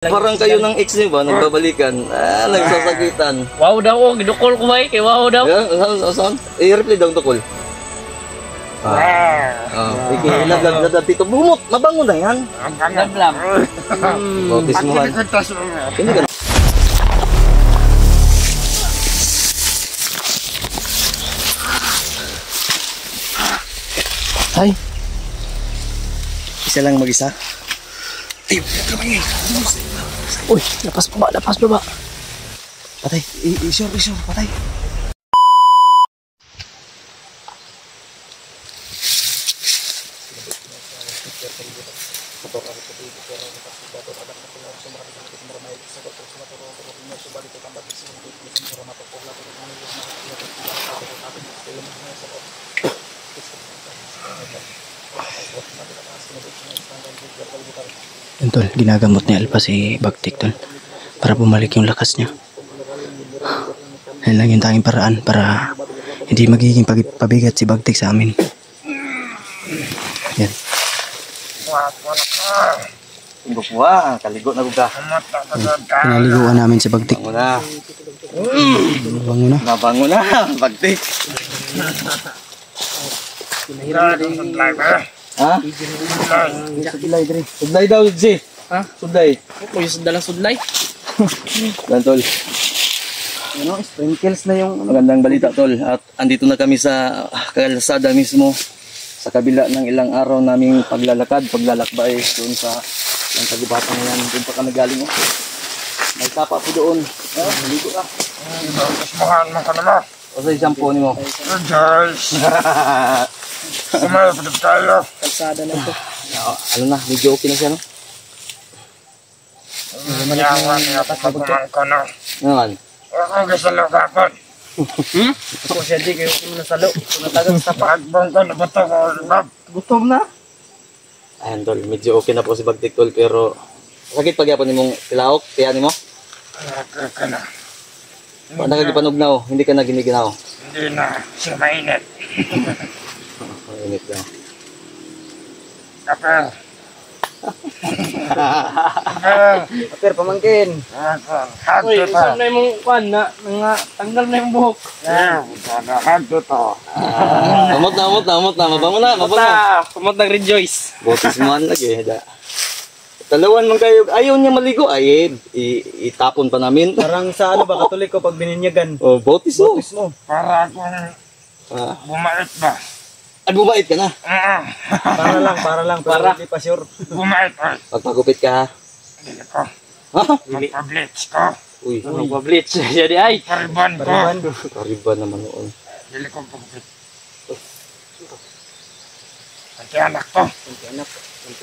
Parang kayo ng ex niyo ba, nagbabalikan? Nagsasakitan. Wow daw, oh, gidukol ko ba eh, kay wow daw. Saan? I-replay daw ito, Col. Ilaglag dito. Bumot, mabango na yan. Lablam. Bautismuhan. Hindi ka na. Ay. Isa lang mag-isa. Ay, uy, lapas baba. Patay, isure, patay. Yun tol, ginagamot ni Alpa si Bagtik tol para bumalik yung lakas niya. Yan lang yung tanging paraan para hindi magiging pabigat si Bagtik sa amin. Yan. Kaligo na buka. Pinaliguan namin si Bagtik. Bango na, Bagtik. Ha? Sudlay daw, G. Ha? Sudlay. Ako yung dalang sudlay. Yan, Tol. Sprinkles na yung Magandang balita, Tol. At andito na kami sa kalsada mismo. Sa kabila ng ilang araw naming paglalakbay doon sa ang tagubatan na yan. Doon pa kami galing. May tapa po doon. Maligo ka. Kasmahan mo ka naman. O sa shampoo ni mo. Guys. Sumaya pa tayo. Kalsada na ito. Ano na, medyo okay na siya, no? Yawan niya pagkuman ko na. Naman. Ako gusto lang kapon. Ako siya di, kayo kung nasalo. Kung natagal sa Pagbong ko na bato ko. gutom na. Ayan, Tol. Medyo okay na po si Bagtik, Tol. Pero sakit pagyapon ni mong tilaok. Kaya ni mo? Okay ka na. Nakagipanog na, oh. Hindi ka na giniginaw. Hindi na. Siya mainit. Init lang. Kapel. Kapel. Pero pamangkin. Hagdo Uy, to. isang na yung kwan na, tanggal na yung buhok. Hagdo to. Amot na. Mabango na. Kumot ng rejoice. Bautismuhan lagi. Dalawan man kayo. Ayaw niya maligo. Ay, itapon pa namin. Parang sa ano ba, katoliko pag bininyagan. Oh, bautismo. Para akong bumait ba? Ay, bumait ka na. Para lang, pero hindi pa sure. Bumait ay. Pagpagupit ka, ha? Hindi ko. Ha? Magpa-blitz ko. Uy, Mag-blitz. Jadi ay. Pariban ko. kariban naman noon. Hindi ko pagpit. Nanti anak to.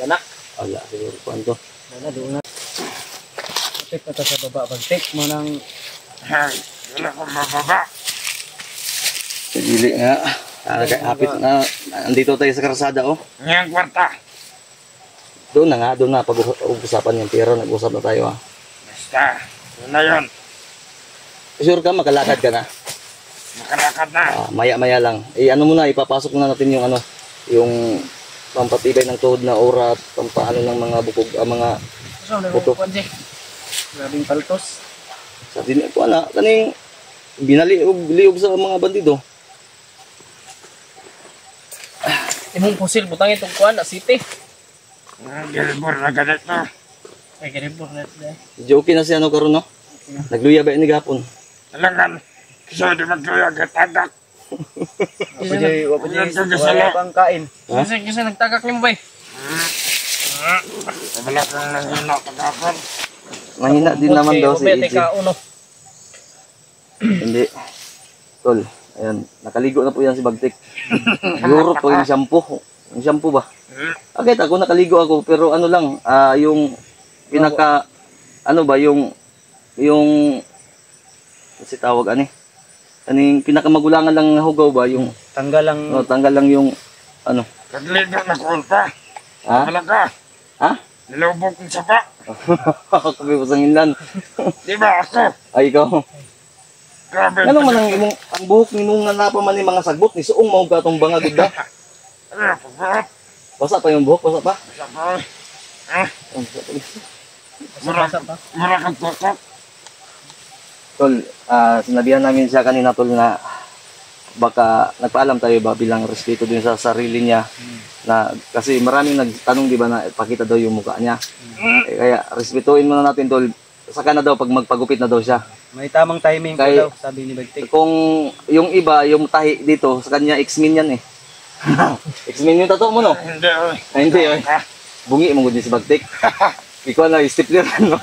Anak. Ala, siguro po ano to. Bagtik na sa baba, Bagtik mo nang Hey, hindi ko mababa. Sagili nga. Hapit na. Andito tayo sa karsada, oh. Ngayang kwarta. Doon na. Pag-usapan yung pera. Nag-usap na tayo, ha. Basta. Yun na yun. Sure ka, makalakad ka na. Makalakad na. Maya-maya lang. Ano muna, ipapasok na natin yung ano, yung pampatibay ng tuhod na ora at pampaano ng mga bukog, mga buto. Grabing paltos. Sa din ko ana, kaning binaliog sa mga bandido. Imong pusil, butang itong kwan na city. Gilbor na ganit na. Ay, ganito na ito. Medyo okay na siya no karon no. Nagluya ba ini gapon? Talangan. Kasi di magkaya gatagak. wala pang kain. Kasi nagtagak niyo ba eh? Wala kang nanghina pag-apon. Mahina din naman daw si EJ. Hindi. Tol, ayan, nakaligo na po yan si Bagtik. Yurot po yung shampoo. Yung shampoo ba? Agad ako nakaligo ako pero ano lang, yung pinaka ano ba yung si tawag ani? Kaning pinakamagulangan lang na hugaw ba yung Tanggal lang. tanggal lang yung ano. Nagligo na kulpa. Ha? Wala ka. Ha? Nilubog ng sapa. Kabi pasanginlan. Di ba ako? Ay ikaw. Grabe. Ano man ang buhok ni mong napa man ni mga sagbot ni suong mao gatong bangag da. Ano, pagbuhat. Basa pa yung buhok, basa pa. Saboy. Ah, Marakang tukok. Tol, sinabihan namin siya kanina tol na baka nagpaalam tayo ba bilang respeto din sa sarili niya na kasi maraming nagtanong di ba na pakita daw yung mukha niya. Kaya respetuhin muna natin tol. Saka na daw pag magpagupit na daw siya. May tamang timing ko daw, sabi ni Bagtik. Kung yung iba, yung tahi dito, sa kanya X-Men yan eh. X-Men yung tato mo no? Hindi, oy. Ay, hindi eh. Bungi mo gud si Bagtik. Ikaw na, stipler no?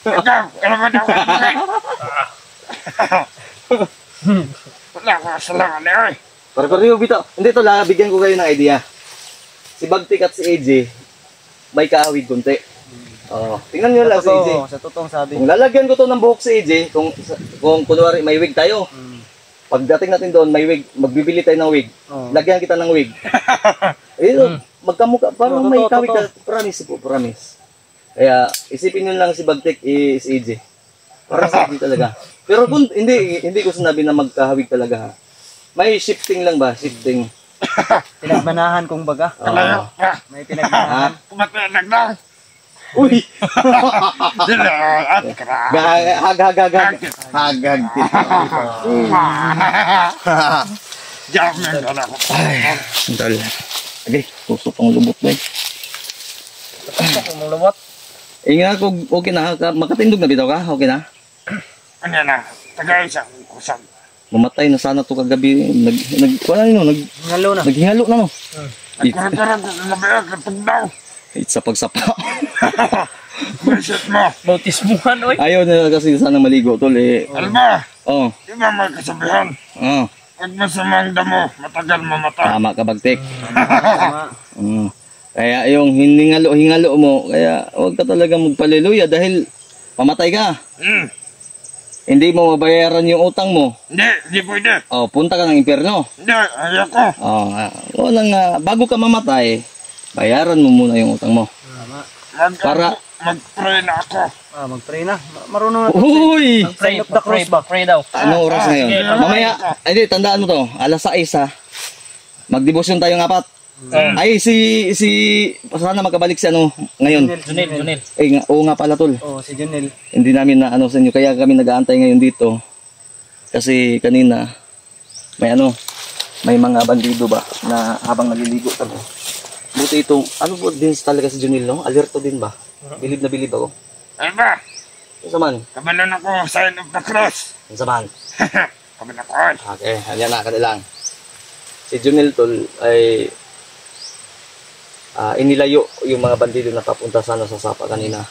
Ikaw, ano ba daw? Wala ko salamat na, oy. Pare-pareho bitaw. Hindi to, bigyan ko kayo ng idea. Si Bagtik at si AJ, may kaawid kunti. Oh, tingnan niyo lang si AJ. Sa totoong sabi. Kung lalagyan ko to ng buhok si AJ, kung kunwari may wig tayo, pagdating natin doon, may wig, magbibili tayo ng wig. Lagyan kita ng wig. Magkamukha, parang may kawig ka. Promise po, promise. Kaya, isipin nyo lang si Bagtik is AJ. Parang si AJ talaga. Pero kung hindi ko sinabi na magkahawig talaga ha. May shifting lang ba? Shifting. Pinagmanahan kong baga. May pinagmanahan. Pumatay na. Uy! Dilaan ka. Hagag. Diyan ka na ako. Dal. Okay, tusok ang lubot ba eh. Tusok ang lubot. Nga kung okay na, makatindog na bitaw ka? Okay na? Ano na, tagay sa kusag. Mamatay na sana to kagabi. Hingalo na. Naghingalo na no. Nagkaroon ko na ba kapag daw. It's sa pagsapa. Bullshit mo. Bautismuhan, oy. Ayaw na kasi sana maligo tol eh. Alam ba, Oh. di ba may kasabihan? Oh. Huwag masamang damo, matagal mamatay. Tama ka Bagtik. Tama. Kaya yung hingalo mo, kaya huwag ka talaga magpaleluya dahil mamatay ka. Hindi mo mabayaran yung utang mo. Hindi pwede. Oh, punta ka ng impyerno. Hindi, ayoko. Oh, bago ka mamatay, bayaran mo muna yung utang mo. Tama. Para Mag-pray na ako. Mag-pray na. Marunong na. Uy! Sign of the cross ba? Pray daw. Anong oras ngayon? Mamaya, hindi, tandaan mo to. Alas 6 ha. Magdebosyon tayong apat. Ay, sana makabalik si ano ngayon. Junel. Oo nga pala tol. Oh, si Junel. Hindi namin na ano sa inyo. Kaya kami nag-aantay ngayon dito. Kasi kanina, may mga bandido ba na habang naliligo kami. Buti itong, ano po din talaga si Junel, no? Alerto din ba? Bilib na bilib ako. Ay ba, Yung saman? kabalan ako, sign of the cross. Yung saman? Kabalan ako. Okay, halyan na, kanilang. Si Junel tol ay inilayo yung mga bandido na papunta sana sa Sapa kanina.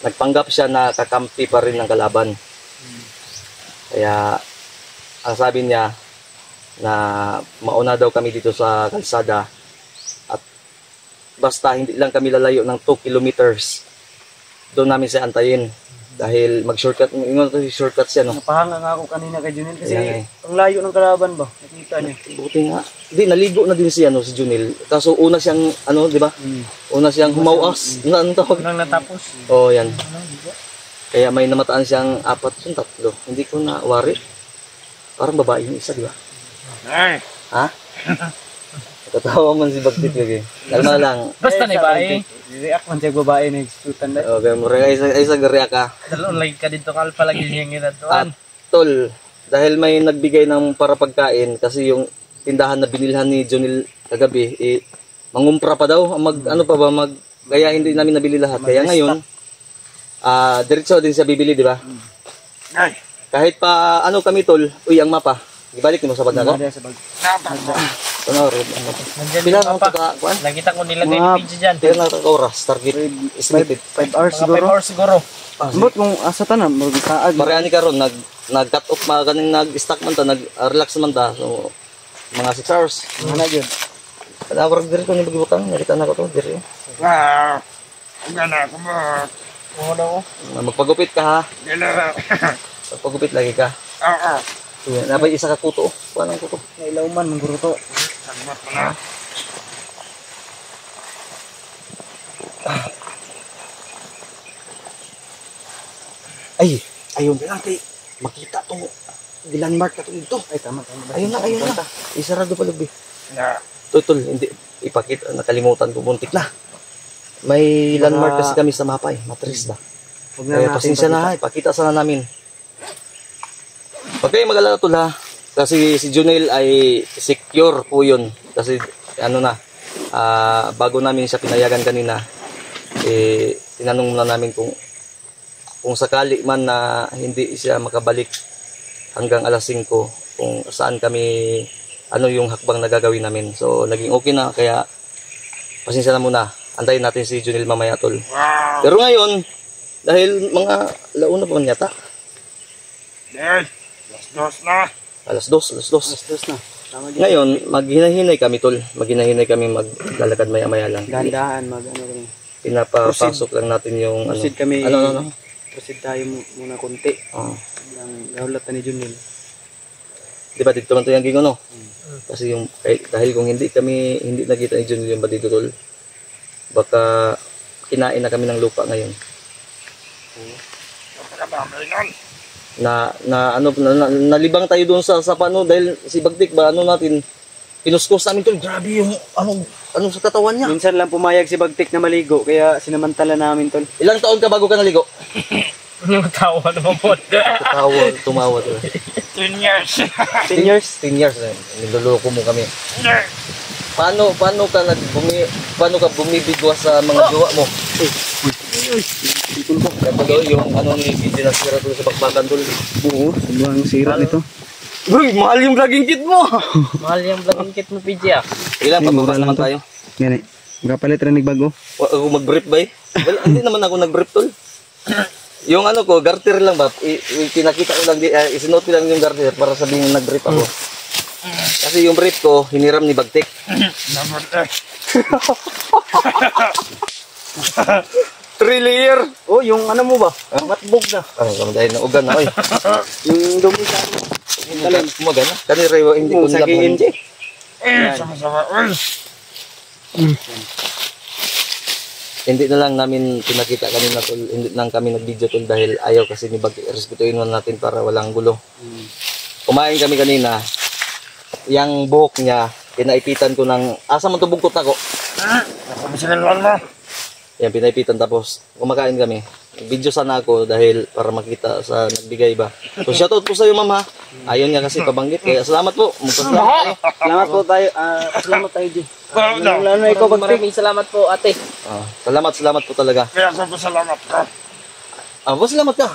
Nagpanggap siya na kakampi pa rin ng kalaban. Kaya, ang sabi niya na mauna daw kami dito sa kalsada at basta hindi lang kami lalayo ng 2 kilometers. Doon namin siya antayin dahil mag-shortcut, shortcut siya no. Napahanga nga ako kanina kay Junel kasi Ayan, ang layo ng kalaban ba? Nakita niya. Buti nga. Hindi, naligo na din si Junel. Kaso una siyang, di ba? Una siyang humawas. Ano tawag? Unang natapos. Oo, yan. Kaya may namataan siyang 4 3. Hindi ko na wari. Parang babae yung isa, di ba? Ay, Ha? Katawa man si Bagtit lagi. Kalma lang. Basta ni bae. React man siya babae na executan na. Okay, mura ay sa gariya ka. Online ka dito kal pala gihingin na At tol, dahil may nagbigay ng para pagkain kasi yung tindahan na binilhan ni Junel kagabi, mangumpra pa daw, kaya hindi namin nabili lahat. Kaya ngayon, diretso din siya bibili, di ba? ay, Kahit pa kami tol, ang mapa. Ibalik mo sa bag na ko. natak ko. Pila ang kuan? Nakita ko nilagay ni PG dyan. Pila na oras target estimated. 5 hours Mga 5 siguro. hours siguro. Ambot kung asa ta na magkaag. Pareha ni karon nag-cut off kaning nag-stack man ta, nag-relax man ta. So mga 6 hours. Ana gyud. Kada diri ko ni bagibutang, nakita na ko to diri. Wow, ang gana ko mo. Magpagupit ka ha. Gila. Magpagupit lagi ka. Oo, Napay isa ka kuto. Kuan ang kuto. Nailaw man mangguro to. sagot ko na. Ayun na kay makita tong landmark ka to dito. Ay tama. Ayun na. Isarado pa lubi. Na, Tutol, hindi ipakita, nakalimutan ko, muntik na. May landmark kasi kami sa mapa eh. Matris ba? Huwag na Kaya natin pasensya na ha. Ipakita sana namin. Huwag kayong mag-alala tol ha. Kasi si Junel ay secure po yun. Kasi ano na, bago namin siya pinayagan kanina, tinanong muna namin kung sakali man na hindi siya makabalik hanggang alas 5, kung saan kami, ano yung hakbang na gagawin namin. So naging okay na, kaya pasensya na muna. Antayin natin si Junel mamaya tol. Pero ngayon, dahil mga launa pa man yata. Day, dos na. Alas 2 na. Tama din. Ngayon, maghinahinay kami tol. Maghinahinay kami, maglalakad maya-maya lang. Dahan-dahan, ano rin. Pinapapasok lang natin yung Proceed kami. Ano? Proceed tayo muna konti. Oh. Ang gahulatan ni Junel. Di ba dito man to yung gingo no? Kasi yung dahil kung hindi nakita ni Junel yung badito tol, baka kinain na kami ng lupa ngayon. Napakadami nun. Nalibang tayo doon sa paano dahil si Bagtik ba ano natin pinuskos namin tol. Grabe yung ano sa katawan niya. Minsan lang pumayag si Bagtik na maligo, kaya sinamantala namin tol. Ilang taon ka bago ka naligo? Yung tawa naman po. Tumawa tol. 10 years. 10 years? 10 years na. Niloloko mo kami. Paano ka bumibigwas sa mga jowa mo? Ito daw yung ano ni Gigi nasira doon sa bakbakan tol. Oo, sobrang sira nito. Uy, mahal yung vlogging kit mo. Mahal yung vlogging kit mo, PJ ah. Ilan Mura pabukas lang naman to. tayo? Yan eh. Magkapalit rin nagbago. Ako mag-brief ba eh? Well, hindi naman ako nag-brief tol. Yung ano ko, garter lang ba? Pinakita ko lang, isinuot ko lang yung garter para sabihin nag-brief ako. Kasi yung brief ko, hiniram ni Bagtik. Naman 3 layer. Oh, yung ano mo ba? Matbog na. Ano, dahil na ugan na, oy. Yung dumi sa ano. Kalim, umaga na. Kanira, hindi ko nila saging. sama-sama. Uy. Hindi na lang namin pinakita kanina tol, hindi lang kami nag-video tol dahil ayaw kasi ni Bagtik, respetuhin mo natin para walang gulo. Kumain kami kanina. Yang buhok niya, pinaipitan ko ng, asa man to bugkot ako? Masingalan mo. Yan, pinaipitan tapos kumakain kami. Video sana ako dahil para makita sa nagbigay ba. So shoutout po sa iyo ma'am ha. Ayun nga kasi pabanggit. Kaya salamat po. Magpasalamat tayo. Salamat po tayo. Salamat tayo, G. Lalo na ikaw, Bagtik. Maraming salamat po, ate. Salamat po talaga. Kaya ako salamat ka. Salamat ka.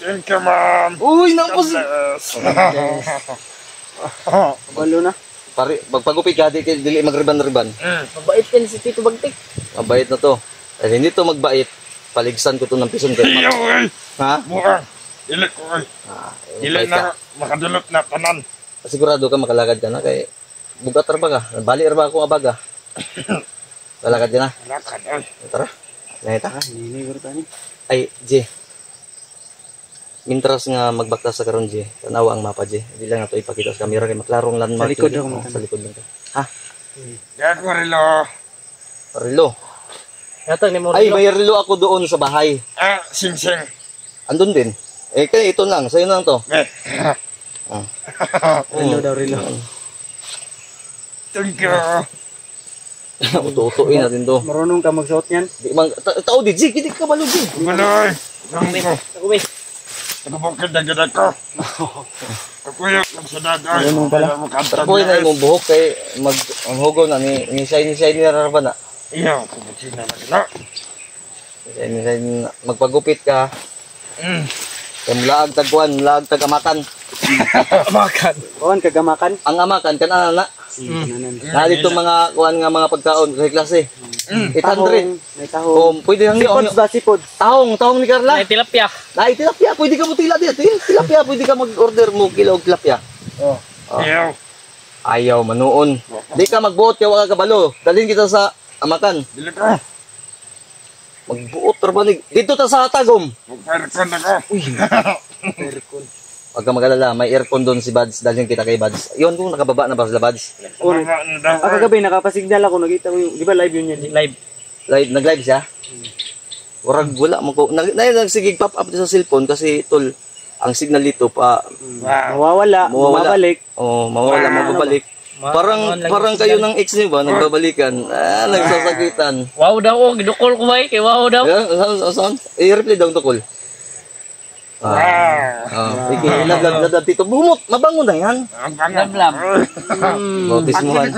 Thank you, ma'am. Uy, napos. Bless. Balo na. Pare, magpagupit ka, dili magriban-riban. Mabait yan si Tito Bagtik. Mabait na to. Dahil hindi to magbait, paligsan ko to ng pison kayo. Iyo, uy. Ha? Buang. Dili ko, uy. Dili Mabait ka. na makadulot na tanan. Sigurado ka makalagad ka na kay bugat ra ba ka? Bali ra ba ako abaga? Lalakad ka na. Lakad, uy. Tara. Nahita. Hindi ko tani. Ay, J. Mintras nga magbaktas sa karon J. Tanawa ang mapa J. Hindi lang nato ipakita sa camera kay maklarong landmark. Sa likod yun. ako, Sa likod lang ka. Ha? Kaya ko rilo. Relo. Yata ni mo. Ay, may relo ako doon sa bahay. Sing-sing. Andun din. Kaya ito lang. Sa'yo lang to. Eh. Rilo daw, rilo. Thank you. Uto-utoin natin to. Marunong ka magsuot niyan? Tao di J. Hindi ka balo J. Guloy. Gamit ko. Ako, be. Nagabukid na gano'n ko. Kapuyok ng sunod. Ay, Tapoy na imong buhok kay ang hugaw na ni shiny na ra ba na. Iyo, kubutin na gano'n. Shiny magpagupit ka. Kay mulaag tagkuan, mulaag tagamatan. Amakan. Kuhan, kagamakan. Ang amakan kana na. Na dito mga kuan nga mga pagkaon sa klase. 800. May tahong. Pwede lang Sipods ba, sipods? tahong ni Carla. May tilapia. Ay, tilapia, pwede ka mo tila dito. Tilapia, pwede ka mag-order mo kilo og tilapia. Iyo. Ayaw manuon. Di ka magbuot kay wala ka kabalo. Dalhin kita sa amakan. Dili ko. Magbuot ra ba ni dito ta sa Tagom. Magparikon ako. Aircon. Wag ka mag-alala, may aircon doon si Bads. Dalhin kita kay Bads. Yun kung nakababa na ba sila Bads. Baba na daw. Kagabi, nakapasignal ako. Nakita ko yung, di ba live yun yan? Live. Nag-live siya. Wala mo ko. Nagsigig pop up sa cellphone kasi tol, ang signal dito pa Wow. Mawawala, mawawalik. mawala, mababalik. Parang kayo ng ex niyo ba? Nagbabalikan. Nagsasakitan. Wow daw, gidukol ko ba? Kay wow daw. Saan? I-replay daw ito, Kol. Lab, tito. Bumot, mabango na yan. Lam. Bautismuhan.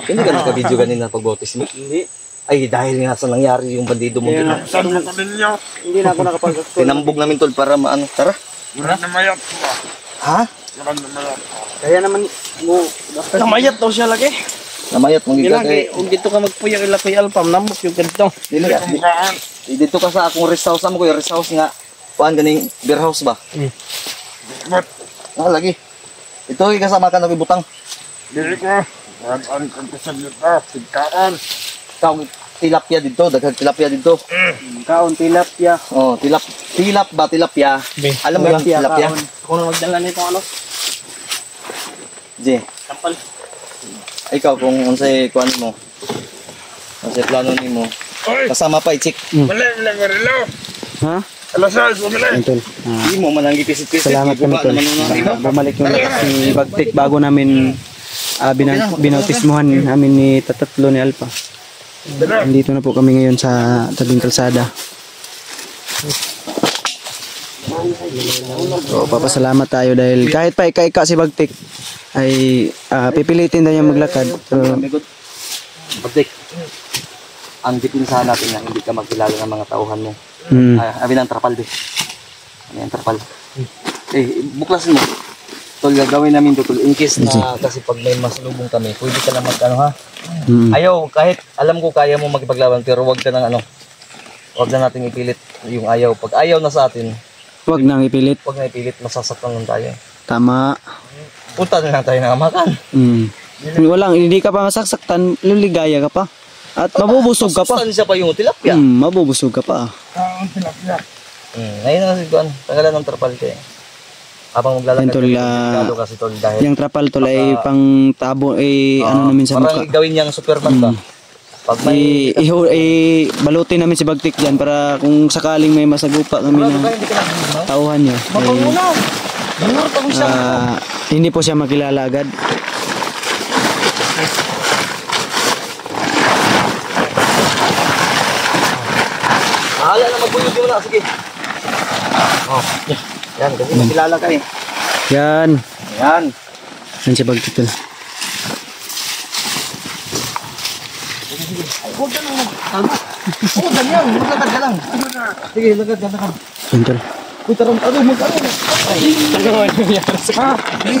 Hindi ka naka-video kanina pag bautismo? Hindi. Ay, dahil nga sa nangyari yung bandido mo. Saan mo ko ninyo? Hindi na ako nakapag-stone. Tinambog namin, Tol, para maano. Tara. Wala na mayat ko. Ha? Wala na mayat ko. Kaya naman mo namayat daw siya lagi. Namayat mong Ilang gigagay. kay dito ka magpuyak ila kay Alpam namok yung ganito. Kumkaan. Dito ka sa akong rest house. Amo ko yung rest house nga. Kuhaan ganing beer house ba? But, Lagi. Ito, kasama ka na butang. dili ko. Wadaan kang kasal nito. Sigkaan. Ikaw, tilapia dito. Daghang tilapia dito. Kaon tilapia. Oh, tilapia. Alam mo yung tilapia? Ako na magdala nito ano? Je, Sampal. ikaw kung unsay kuan mo. Unsay plano nimo? Oy! Kasama pa i-check. Mali, marilo. Ha? Alas 6, mali. Tol. Hindi mo man ang gipisit-pisit. Salamat kami, Tol. Bumalik yung lakas ni Bagtik bago namin binautismuhan namin ni Tatatlo ni Alpha. Nandito na po kami ngayon sa tabing kalsada. So, papasalamat tayo dahil kahit pa ika-ika si Bagtik ay pipilitin na niya maglakad. So, Pagtik. Ang dipinsahan natin na hindi ka magkilala ng mga tauhan mo. Abi ng trapal di. Ano yung trapal? Buklasin mo. Tol, gagawin namin to, Tol. In case na, kasi pag may masalubong kami, pwede ka lang ano ha? Ayaw, kahit alam ko kaya mo magpaglaban, pero wag ka nang ano. Wag na natin ipilit yung ayaw. Pag ayaw na sa atin, wag nang ipilit. wag na ipilit, masasaktan lang tayo. Tama. Punta na lang tayo ng amakan. Hindi ka pa masasaktan, liligaya ka pa. At mabubusog ka pa. Masustansya pa yung tilapia. Mabubusog ka pa. Ang tilapia. Ngayon na kasi kuan, tagalan ng trapal kayo. Habang maglalakad Yan, Tol, delikado kasi, Tol, dahil Yung trapal, Tol, ay pang tabo, ano namin sa parang mukha. gawin niyang Superman ba? Pag may Balutin namin si Bagtik dyan para kung sakaling may masagupa kami na hindi ka na tauhan niya. mapanguna. Hindi po siya makilala agad. Mahala na magbuyog mo na, sige. Yan, kasi makilala ka eh. Yan. Yan. Yan si Bagtik, Tol. Huwag ka nang Oo, ganyan. Maglakad ka lang. Sige, lagad ka. Yan, Tol. Uy, tarong, magkano?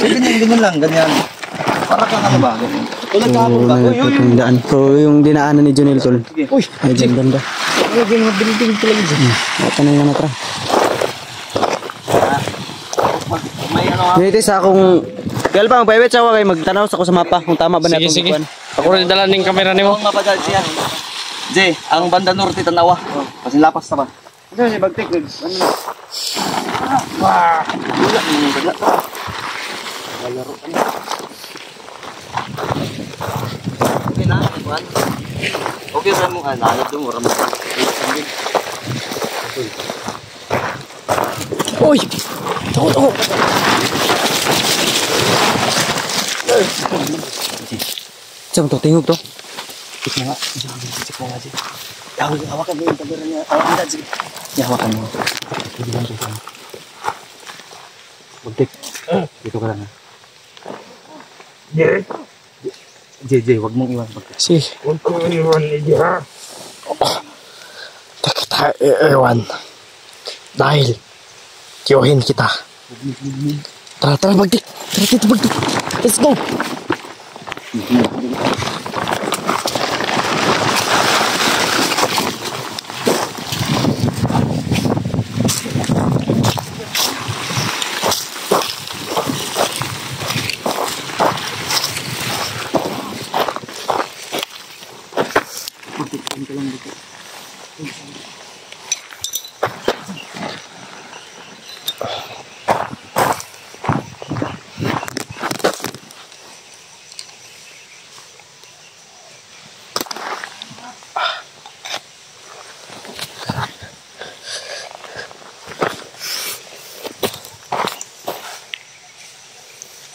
Ganyan lang, ganyan. Para kang ano ba? Ganyan. Tulad ka So, ka. na po yung daan. So, yung dinaanan ni Jonel, Tol. Uy, Ay, dyan ganda. Lagyan mga bilig talaga dyan. Ito na yung natra. May ano ha? Dito sa akong... Kaya pa, magpaiwit siya kayo magtanaw sa ako sa mapa kung tama ba na itong bukuan. Ako rin dala ning kamera nimo. Ang mapadal siya. Jay, ang banda norte tanawa. Kasi lapas na ba? Ito si Bagtik ano. Okay na, Juan. Okay ra mo lalad mo ram. Uy! Tako! Saan to? Tingog to? Cik mo nga, Jay. Hawakan mo yung kamera niya. Hawakan na, sige. Hawakan mo. Bagtik. Dito ka lang ha. Jay, wag mong iwan. Bagtik. Si, Huwag ko iwan niyo ha. kita iwan. Dahil, kiyohin kita. Tara, Bagtik. Tara, dito, Bagtik. Let's go!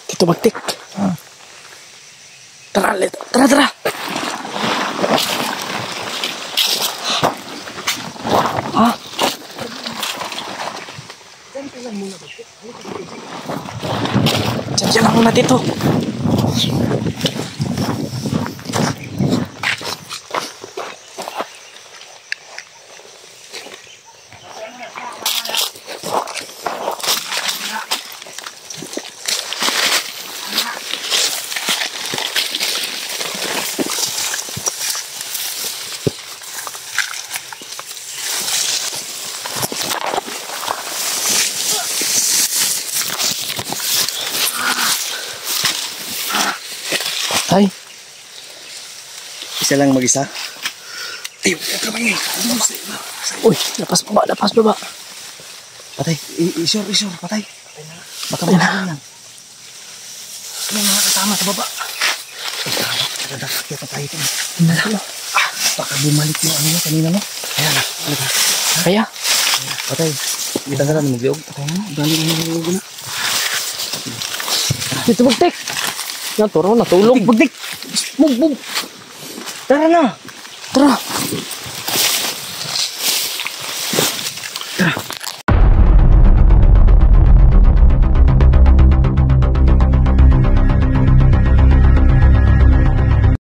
Dito, Bagtik. Tara, tara, tara. Ah. Diyan lang muna dito. Tay. Isa lang mag-isa. Uy, lapas baba, lapas baba. Patay. Isure, patay. Baka mahal yan. May mga kasama sa baba. Kaya patay ito. Baka bumalik yung ano yun kanina mo. Kaya? Patay. Kita ka lang mag-liog. Patay na, galing na nalulog na. Dito Bagtik. Naturo, natulog. Bagtik. Bug. Tara na. Tara.